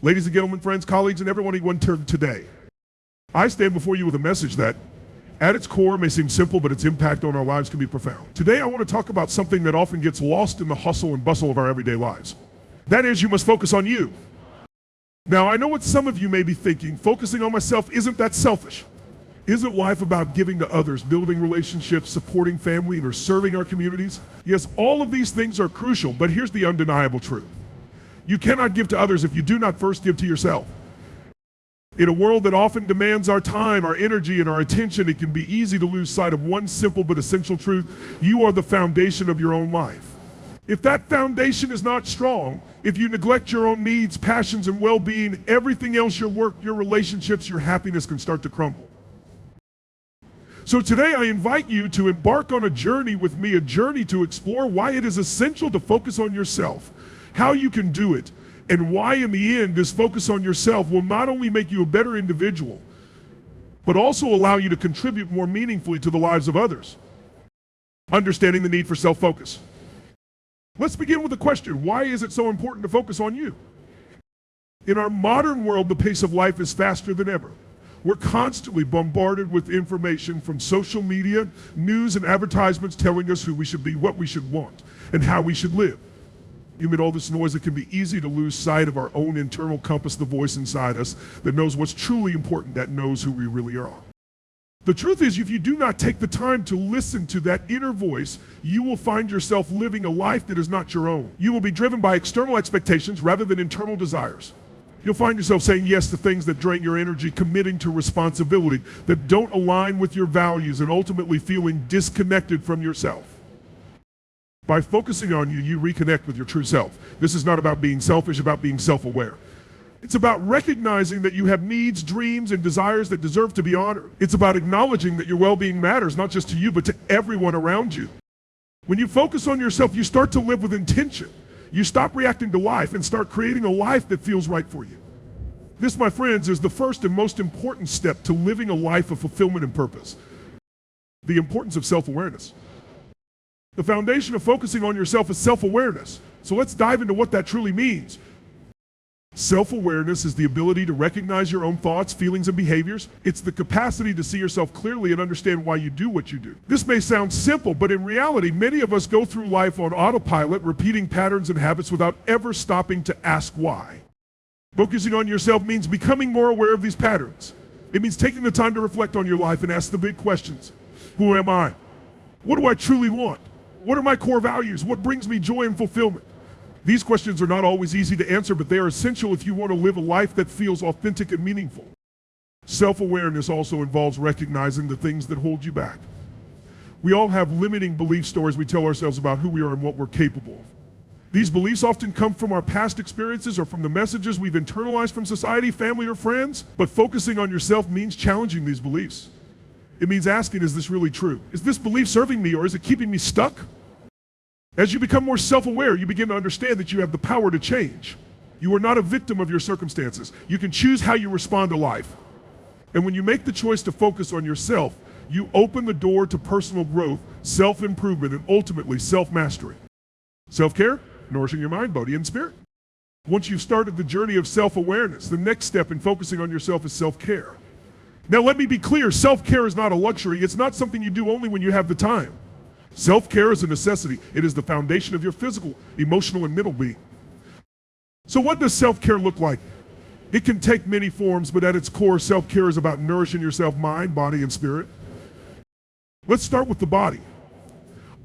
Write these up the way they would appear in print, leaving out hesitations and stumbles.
Ladies and gentlemen, friends, colleagues, and everyone turned today, I stand before you with a message that, at its core, may seem simple, but its impact on our lives can be profound. Today, I want to talk about something that often gets lost in the hustle and bustle of our everyday lives. That is, you must focus on you. Now, I know what some of you may be thinking, focusing on myself isn't that selfish. Isn't life about giving to others, building relationships, supporting family, or serving our communities? Yes, all of these things are crucial, but here's the undeniable truth. You cannot give to others if you do not first give to yourself. In a world that often demands our time, our energy, and our attention, it can be easy to lose sight of one simple but essential truth. You are the foundation of your own life. If that foundation is not strong, if you neglect your own needs, passions, and well-being, everything else, your work, your relationships, your happiness can start to crumble. So today I invite you to embark on a journey with me, a journey to explore why it is essential to focus on yourself, how you can do it, and why in the end this focus on yourself will not only make you a better individual, but also allow you to contribute more meaningfully to the lives of others. Understanding the need for self-focus. Let's begin with the question, why is it so important to focus on you? In our modern world, the pace of life is faster than ever. We're constantly bombarded with information from social media, news, and advertisements telling us who we should be, what we should want, and how we should live. Amid all this noise, it can be easy to lose sight of our own internal compass, the voice inside us that knows what's truly important, that knows who we really are. The truth is, if you do not take the time to listen to that inner voice, you will find yourself living a life that is not your own. You will be driven by external expectations rather than internal desires. You'll find yourself saying yes to things that drain your energy, committing to responsibility that don't align with your values, and ultimately feeling disconnected from yourself. By focusing on you, you reconnect with your true self. This is not about being selfish, about being self-aware. It's about recognizing that you have needs, dreams, and desires that deserve to be honored. It's about acknowledging that your well-being matters, not just to you, but to everyone around you. When you focus on yourself, you start to live with intention. You stop reacting to life and start creating a life that feels right for you. This, my friends, is the first and most important step to living a life of fulfillment and purpose. The importance of self-awareness. The foundation of focusing on yourself is self-awareness. So let's dive into what that truly means. Self-awareness is the ability to recognize your own thoughts, feelings, and behaviors. It's the capacity to see yourself clearly and understand why you do what you do. This may sound simple, but in reality, many of us go through life on autopilot, repeating patterns and habits without ever stopping to ask why. Focusing on yourself means becoming more aware of these patterns. It means taking the time to reflect on your life and ask the big questions. Who am I? What do I truly want? What are my core values? What brings me joy and fulfillment? These questions are not always easy to answer, but they are essential if you want to live a life that feels authentic and meaningful. Self-awareness also involves recognizing the things that hold you back. We all have limiting belief stories we tell ourselves about who we are and what we're capable of. These beliefs often come from our past experiences or from the messages we've internalized from society, family, or friends. But focusing on yourself means challenging these beliefs. It means asking, is this really true? Is this belief serving me, or is it keeping me stuck? As you become more self-aware, you begin to understand that you have the power to change. You are not a victim of your circumstances. You can choose how you respond to life. And when you make the choice to focus on yourself, you open the door to personal growth, self-improvement, and ultimately self-mastery. Self-care, nourishing your mind, body, and spirit. Once you've started the journey of self-awareness, the next step in focusing on yourself is self-care. Now let me be clear, self-care is not a luxury. It's not something you do only when you have the time. Self-care is a necessity. It is the foundation of your physical, emotional, and mental being. So what does self-care look like? It can take many forms, but at its core, self-care is about nourishing yourself, mind, body, and spirit. Let's start with the body.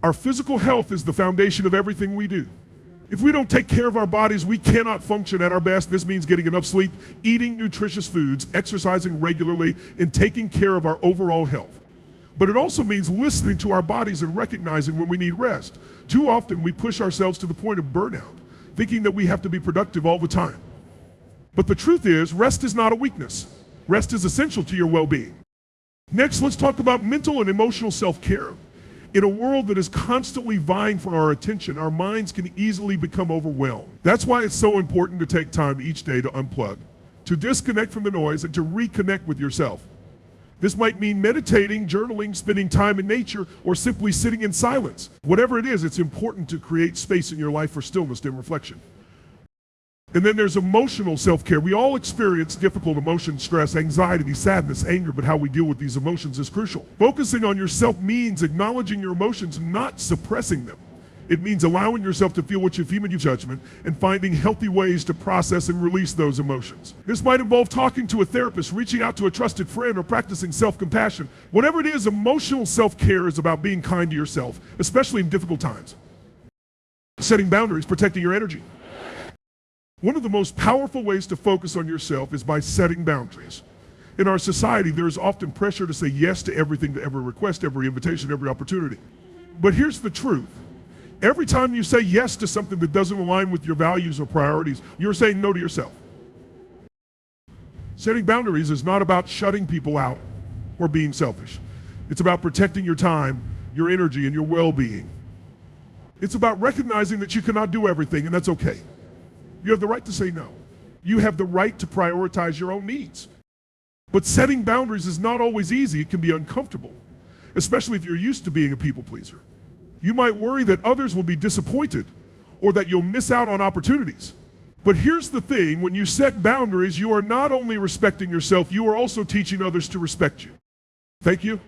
Our physical health is the foundation of everything we do. If we don't take care of our bodies, we cannot function at our best. This means getting enough sleep, eating nutritious foods, exercising regularly, and taking care of our overall health. But it also means listening to our bodies and recognizing when we need rest. Too often we push ourselves to the point of burnout, thinking that we have to be productive all the time. But the truth is, rest is not a weakness. Rest is essential to your well-being. Next, let's talk about mental and emotional self-care. In a world that is constantly vying for our attention, our minds can easily become overwhelmed. That's why it's so important to take time each day to unplug, to disconnect from the noise, and to reconnect with yourself. This might mean meditating, journaling, spending time in nature, or simply sitting in silence. Whatever it is, it's important to create space in your life for stillness and reflection. And then there's emotional self-care. We all experience difficult emotions, stress, anxiety, sadness, anger, but how we deal with these emotions is crucial. Focusing on yourself means acknowledging your emotions, not suppressing them. It means allowing yourself to feel what you feel in your judgment and finding healthy ways to process and release those emotions. This might involve talking to a therapist, reaching out to a trusted friend, or practicing self-compassion. Whatever it is, emotional self-care is about being kind to yourself, especially in difficult times. Setting boundaries, protecting your energy. One of the most powerful ways to focus on yourself is by setting boundaries. In our society, there is often pressure to say yes to everything, to every request, every invitation, every opportunity. But here's the truth. Every time you say yes to something that doesn't align with your values or priorities, you're saying no to yourself. Setting boundaries is not about shutting people out or being selfish. It's about protecting your time, your energy, and your well-being. It's about recognizing that you cannot do everything, and that's okay. You have the right to say no. You have the right to prioritize your own needs. But setting boundaries is not always easy. It can be uncomfortable, especially if you're used to being a people pleaser. You might worry that others will be disappointed or that you'll miss out on opportunities. But here's the thing, when you set boundaries, you are not only respecting yourself, you are also teaching others to respect you. Thank you.